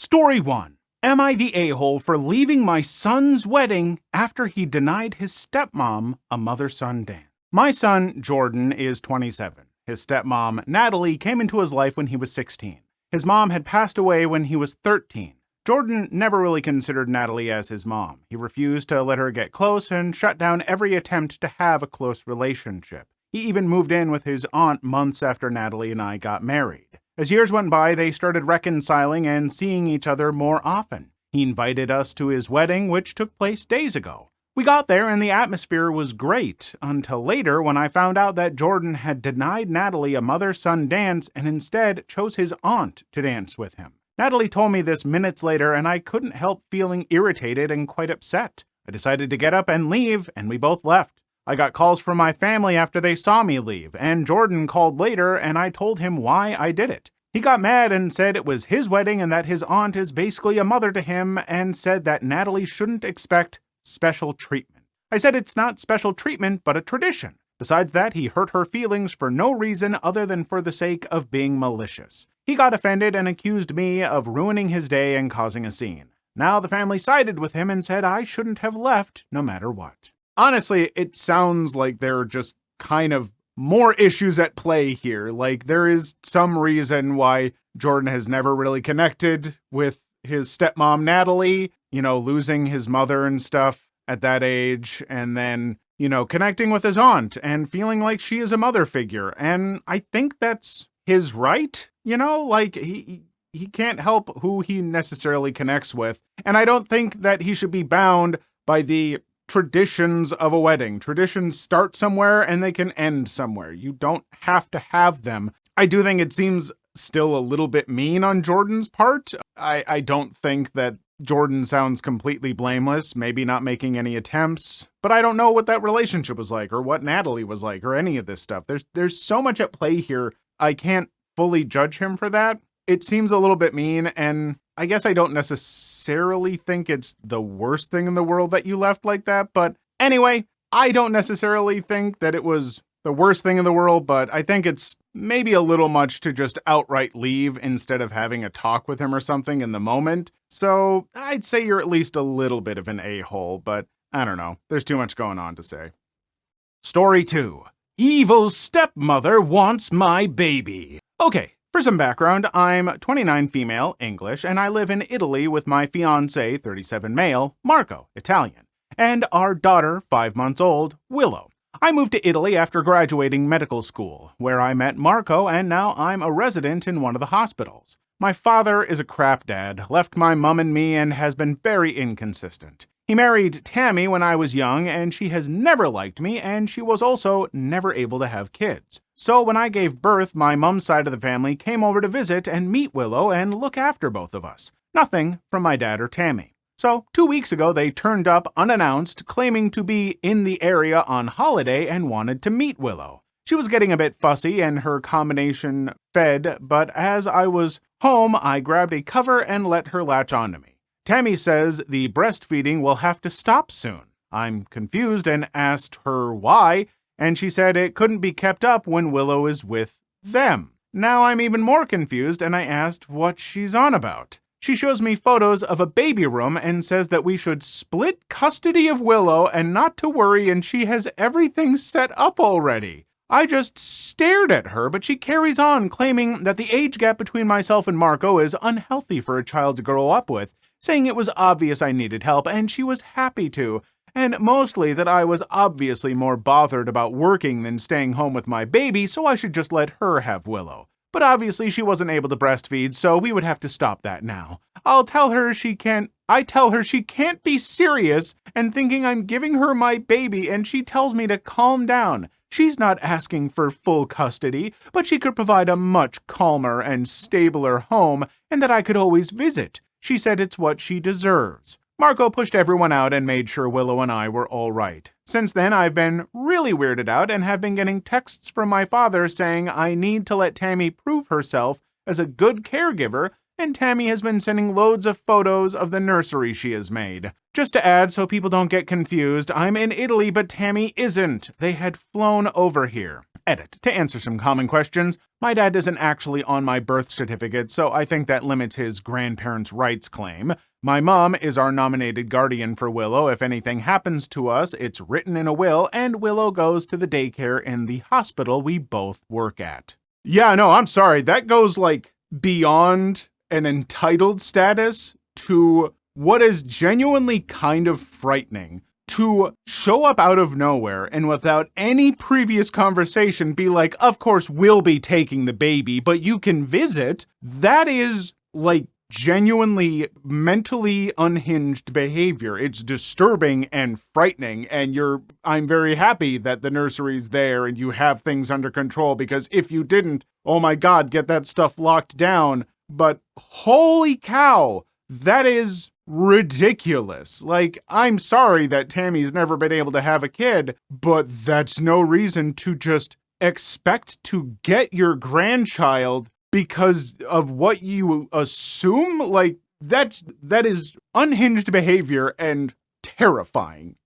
Story 1. Am I the a-hole for leaving my son's wedding after he denied his stepmom a mother-son dance? My son, Jordan, is 27. His stepmom, Natalie, came into his life when he was 16. His mom had passed away when he was 13. Jordan never really considered Natalie as his mom. He refused to let her get close and shut down every attempt to have a close relationship. He even moved in with his aunt months after Natalie and I got married. As years went by, they started reconciling and seeing each other more often. He invited us to his wedding, which took place days ago. We got there and the atmosphere was great, until later when I found out that Jordan had denied Natalie a mother-son dance and instead chose his aunt to dance with him. Natalie told me this minutes later and I couldn't help feeling irritated and quite upset. I decided to get up and leave, and we both left. I got calls from my family after they saw me leave, and Jordan called later and I told him why I did it. He got mad and said it was his wedding and that his aunt is basically a mother to him, and said that Natalie shouldn't expect special treatment. I said it's not special treatment, but a tradition. Besides that, he hurt her feelings for no reason other than for the sake of being malicious. He got offended and accused me of ruining his day and causing a scene. Now the family sided with him and said I shouldn't have left no matter what. Honestly, it sounds like there are just kind of more issues at play here. Like, there is some reason why Jordan has never really connected with his stepmom, Natalie, losing his mother and stuff at that age, and then, connecting with his aunt and feeling like she is a mother figure. And I think that's his right, he can't help who he necessarily connects with. And I don't think that he should be bound by the traditions of a wedding. Traditions start somewhere and they can end somewhere. You don't have to have them. I do think it seems still a little bit mean on Jordan's part. I don't think that Jordan sounds completely blameless, maybe not making any attempts, but I don't know what that relationship was like or what Natalie was like or any of this stuff. There's so much at play here. I can't fully judge him for that. It seems a little bit mean, and I guess I don't necessarily think it's the worst thing in the world that you left like that, but anyway, I don't necessarily think that it was the worst thing in the world, but I think it's maybe a little much to just outright leave instead of having a talk with him or something in the moment. So I'd say you're at least a little bit of an a-hole, but I don't know. There's too much going on to say. Story 2. Evil stepmother wants my baby. Okay. For some background, I'm 29 female, English, and I live in Italy with my fiancé, 37 male, Marco, Italian, and our daughter, 5 months old, Willow. I moved to Italy after graduating medical school, where I met Marco, and now I'm a resident in one of the hospitals. My father is a crap dad, left my mom and me, and has been very inconsistent. He married Tammy when I was young, and she has never liked me, and she was also never able to have kids. So when I gave birth, my mom's side of the family came over to visit and meet Willow and look after both of us. Nothing from my dad or Tammy. So 2 weeks ago, they turned up unannounced, claiming to be in the area on holiday and wanted to meet Willow. She was getting a bit fussy and her combination fed, but as I was home, I grabbed a cover and let her latch onto me. Tammy says the breastfeeding will have to stop soon. I'm confused and asked her why, and she said it couldn't be kept up when Willow is with them. Now I'm even more confused, and I asked what she's on about. She shows me photos of a baby room and says that we should split custody of Willow and not to worry, and she has everything set up already. I just stared at her, but she carries on, claiming that the age gap between myself and Marco is unhealthy for a child to grow up with, saying it was obvious I needed help, and she was happy to, and mostly that I was obviously more bothered about working than staying home with my baby, so I should just let her have Willow. But obviously she wasn't able to breastfeed, so we would have to stop that now. I tell her she can't be serious and thinking I'm giving her my baby, and she tells me to calm down. She's not asking for full custody, but she could provide a much calmer and stabler home, and that I could always visit. She said it's what she deserves. Marco pushed everyone out and made sure Willow and I were all right. Since then, I've been really weirded out and have been getting texts from my father saying I need to let Tammy prove herself as a good caregiver and Tammy has been sending loads of photos of the nursery she has made. Just to add so people don't get confused, I'm in Italy, but Tammy isn't. They had flown over here. Edit. To answer some common questions, my dad isn't actually on my birth certificate, so I think that limits his grandparents' rights claim. My mom is our nominated guardian for Willow. If anything happens to us, it's written in a will, and Willow goes to the daycare in the hospital we both work at. Yeah, no, I'm sorry. That goes, beyond an entitled status to what is genuinely kind of frightening. To show up out of nowhere and without any previous conversation be like, of course we'll be taking the baby, but you can visit. That is, genuinely mentally unhinged behavior. It's disturbing and frightening, and I'm very happy that the nursery's there and you have things under control, because if you didn't, oh my God, get that stuff locked down. But holy cow, that is ridiculous. I'm sorry that Tammy's never been able to have a kid, but that's no reason to just expect to get your grandchild because of what you assume. That is unhinged behavior and terrifying.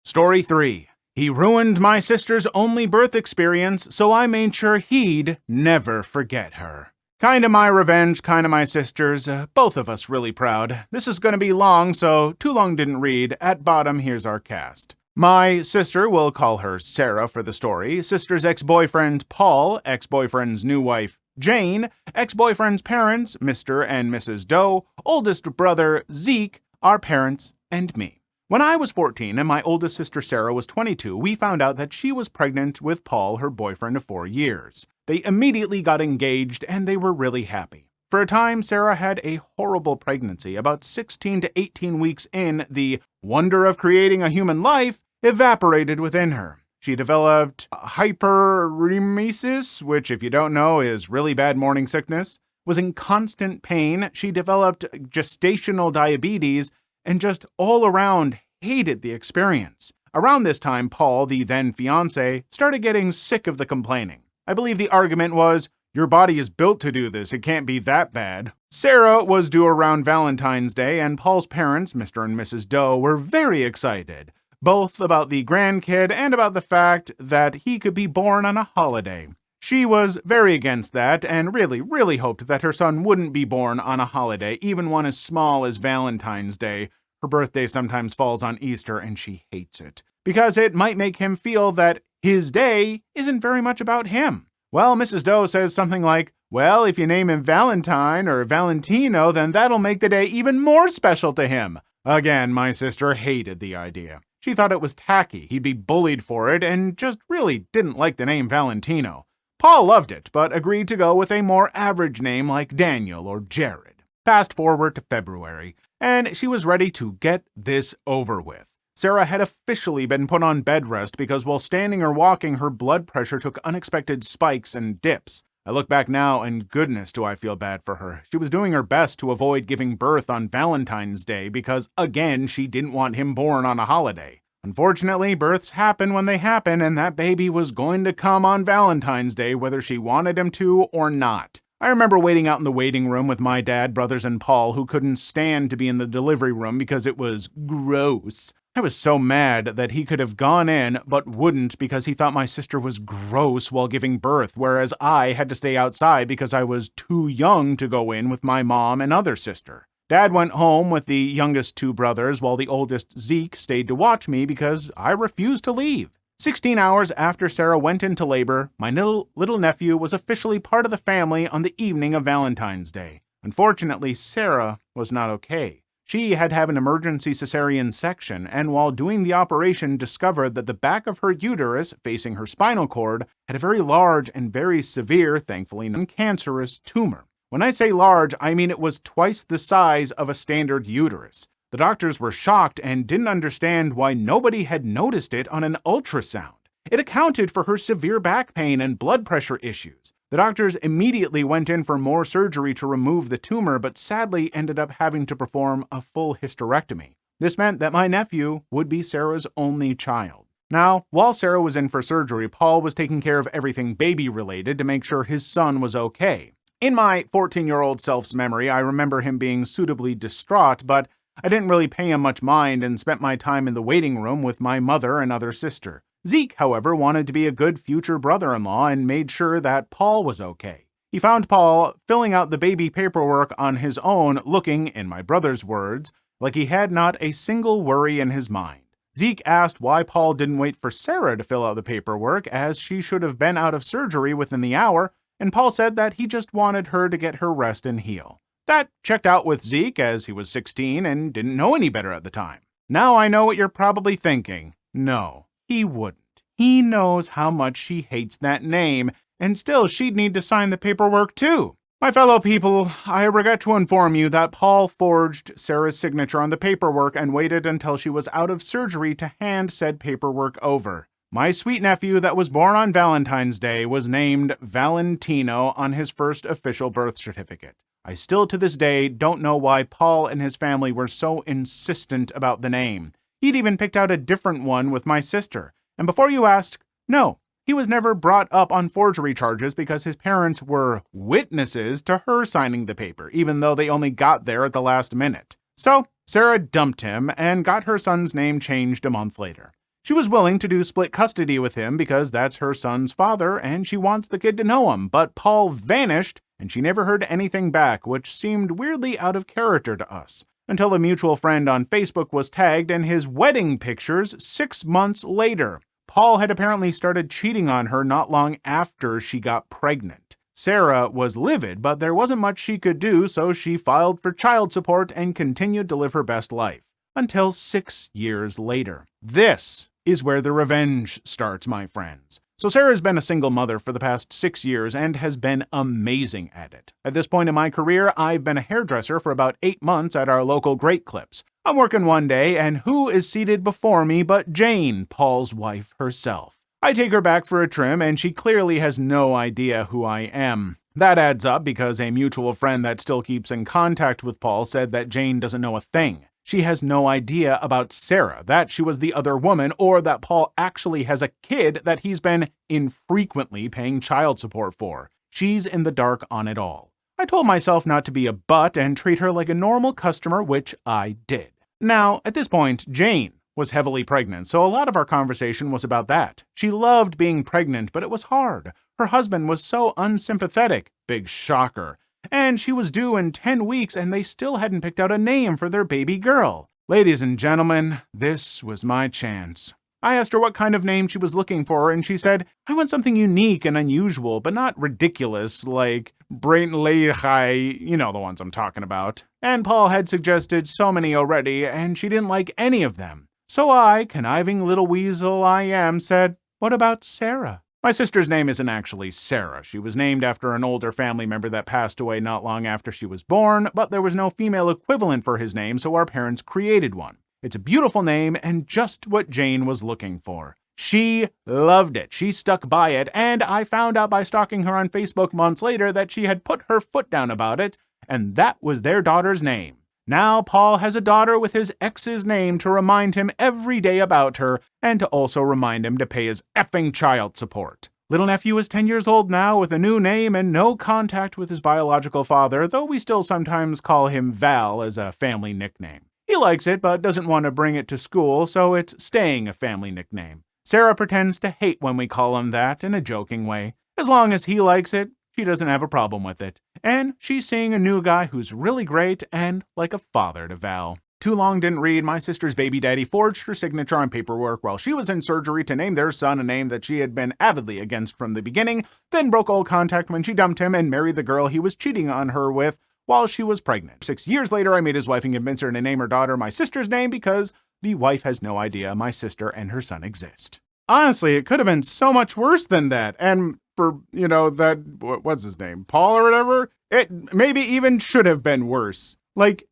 Story 3. He ruined my sister's only birth experience, so I made sure he'd never forget her. Kinda my revenge, kinda my sister's, both of us really proud. This is gonna be long, so too long didn't read. At bottom, here's our cast. My sister, we'll call her Sarah for the story, sister's ex-boyfriend Paul, ex-boyfriend's new wife Jane, ex-boyfriend's parents, Mr. and Mrs. Doe, oldest brother Zeke, our parents, and me. When I was 14 and my oldest sister Sarah was 22, we found out that she was pregnant with Paul, her boyfriend of 4 years. They immediately got engaged, and they were really happy. For a time, Sarah had a horrible pregnancy. About 16 to 18 weeks in, the wonder of creating a human life evaporated within her. She developed hyperemesis, which, if you don't know, is really bad morning sickness, was in constant pain. She developed gestational diabetes, and just all around hated the experience. Around this time, Paul, the then fiancé, started getting sick of the complaining. I believe the argument was, your body is built to do this, it can't be that bad. Sarah was due around Valentine's Day, and Paul's parents, Mr. and Mrs. Doe, were very excited, both about the grandkid and about the fact that he could be born on a holiday. She was very against that, and really hoped that her son wouldn't be born on a holiday, even one as small as Valentine's Day. Her birthday sometimes falls on Easter, and she hates it, because it might make him feel that his day isn't very much about him. Well, Mrs. Doe says something like, well, if you name him Valentine or Valentino, then that'll make the day even more special to him. Again, my sister hated the idea. She thought it was tacky, he'd be bullied for it, and just really didn't like the name Valentino. Paul loved it, but agreed to go with a more average name like Daniel or Jared. Fast forward to February, and she was ready to get this over with. Sarah had officially been put on bed rest because while standing or walking, her blood pressure took unexpected spikes and dips. I look back now, and goodness do I feel bad for her. She was doing her best to avoid giving birth on Valentine's Day because, again, she didn't want him born on a holiday. Unfortunately, births happen when they happen, and that baby was going to come on Valentine's Day whether she wanted him to or not. I remember waiting out in the waiting room with my dad, brothers, and Paul, who couldn't stand to be in the delivery room because it was gross. I was so mad that he could have gone in, but wouldn't because he thought my sister was gross while giving birth, whereas I had to stay outside because I was too young to go in with my mom and other sister. Dad went home with the youngest 2 brothers while the oldest, Zeke, stayed to watch me because I refused to leave. 16 hours after Sarah went into labor, my little nephew was officially part of the family on the evening of Valentine's Day. Unfortunately, Sarah was not okay. She had to have an emergency cesarean section, and while doing the operation discovered that the back of her uterus, facing her spinal cord, had a very large and very severe, thankfully non-cancerous, tumor. When I say large, I mean it was twice the size of a standard uterus. The doctors were shocked and didn't understand why nobody had noticed it on an ultrasound. It accounted for her severe back pain and blood pressure issues. The doctors immediately went in for more surgery to remove the tumor, but sadly ended up having to perform a full hysterectomy. This meant that my nephew would be Sarah's only child. Now, while Sarah was in for surgery, Paul was taking care of everything baby-related to make sure his son was okay. In my 14-year-old self's memory, I remember him being suitably distraught, but I didn't really pay him much mind and spent my time in the waiting room with my mother and other sister. Zeke, however, wanted to be a good future brother-in-law and made sure that Paul was okay. He found Paul filling out the baby paperwork on his own, looking, in my brother's words, like he had not a single worry in his mind. Zeke asked why Paul didn't wait for Sarah to fill out the paperwork, as she should have been out of surgery within the hour, and Paul said that he just wanted her to get her rest and heal. That checked out with Zeke, as he was 16 and didn't know any better at the time. Now I know what you're probably thinking. No, he wouldn't. He knows how much she hates that name, and still she'd need to sign the paperwork too. My fellow people, I regret to inform you that Paul forged Sarah's signature on the paperwork and waited until she was out of surgery to hand said paperwork over. My sweet nephew that was born on Valentine's Day was named Valentino on his first official birth certificate. I still to this day don't know why Paul and his family were so insistent about the name. He'd even picked out a different one with my sister. And before you ask, no, he was never brought up on forgery charges because his parents were witnesses to her signing the paper, even though they only got there at the last minute. So, Sarah dumped him and got her son's name changed a month later. She was willing to do split custody with him because that's her son's father and she wants the kid to know him, but Paul vanished and she never heard anything back, which seemed weirdly out of character to us, until a mutual friend on Facebook was tagged in his wedding pictures 6 months later. Paul had apparently started cheating on her not long after she got pregnant. Sarah was livid, but there wasn't much she could do, so she filed for child support and continued to live her best life. Until 6 years later. This is where the revenge starts, my friends. So Sarah's been a single mother for the past 6 years and has been amazing at it. At this point in my career, I've been a hairdresser for about 8 months at our local Great Clips. I'm working one day, and who is seated before me but Jane, Paul's wife herself. I take her back for a trim, and she clearly has no idea who I am. That adds up because a mutual friend that still keeps in contact with Paul said that Jane doesn't know a thing. She has no idea about Sarah, that she was the other woman, or that Paul actually has a kid that he's been infrequently paying child support for. She's in the dark on it all. I told myself not to be a butt and treat her like a normal customer, which I did. Now, at this point, Jane was heavily pregnant, so a lot of our conversation was about that. She loved being pregnant, but it was hard. Her husband was so unsympathetic. Big shocker. And she was due in 10 weeks, and they still hadn't picked out a name for their baby girl. Ladies and gentlemen, this was my chance. I asked her what kind of name she was looking for, and she said, I want something unique and unusual, but not ridiculous, like Brainlechai, you know the ones I'm talking about. And Paul had suggested so many already, and she didn't like any of them. So I, conniving little weasel I am, said, what about Sarah? My sister's name isn't actually Sarah. She was named after an older family member that passed away not long after she was born, but there was no female equivalent for his name, so our parents created one. It's a beautiful name and just what Jane was looking for. She loved it. She stuck by it, and I found out by stalking her on Facebook months later that she had put her foot down about it, and that was their daughter's name. Now Paul has a daughter with his ex's name to remind him every day about her and to also remind him to pay his effing child support. Little nephew is 10 years old now with a new name and no contact with his biological father, though we still sometimes call him Val as a family nickname. He likes it but doesn't want to bring it to school, so it's staying a family nickname. Sarah pretends to hate when we call him that in a joking way. As long as he likes it, she doesn't have a problem with it. And she's seeing a new guy who's really great and like a father to Val. Too long didn't read. My sister's baby daddy forged her signature on paperwork while she was in surgery to name their son a name that she had been avidly against from the beginning, then broke all contact when she dumped him and married the girl he was cheating on her with while she was pregnant. 6 years later, I made his wife and convinced her to name her daughter my sister's name because the wife has no idea my sister and her son exist. Honestly, it could have been so much worse than that. And for, what's his name? Paul or whatever? It maybe even should have been worse. Like,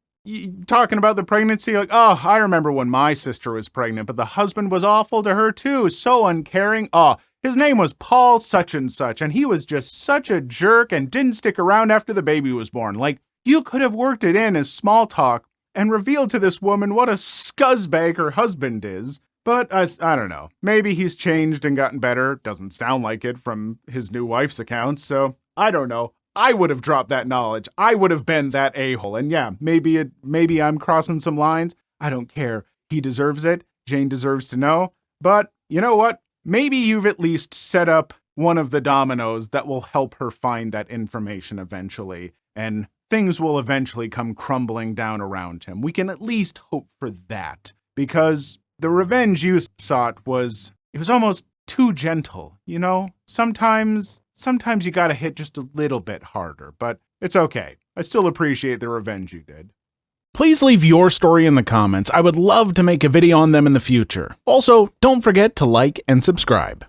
talking about the pregnancy, like, oh, I remember when my sister was pregnant, but the husband was awful to her too, so uncaring. Oh, his name was Paul such and such, and he was just such a jerk and didn't stick around after the baby was born. Like, you could have worked it in as small talk and revealed to this woman what a scuzzbag her husband is. But I don't know. Maybe he's changed and gotten better. Doesn't sound like it from his new wife's account, so I don't know. I would have dropped that knowledge. I would have been that a-hole. And yeah, maybe I'm crossing some lines. I don't care. He deserves it. Jane deserves to know. But you know what? Maybe you've at least set up one of the dominoes that will help her find that information eventually, and things will eventually come crumbling down around him. We can at least hope for that, because the revenge you sought was almost too gentle, you know? Sometimes you gotta hit just a little bit harder, but it's okay. I still appreciate the revenge you did. Please leave your story in the comments. I would love to make a video on them in the future. Also, don't forget to like and subscribe.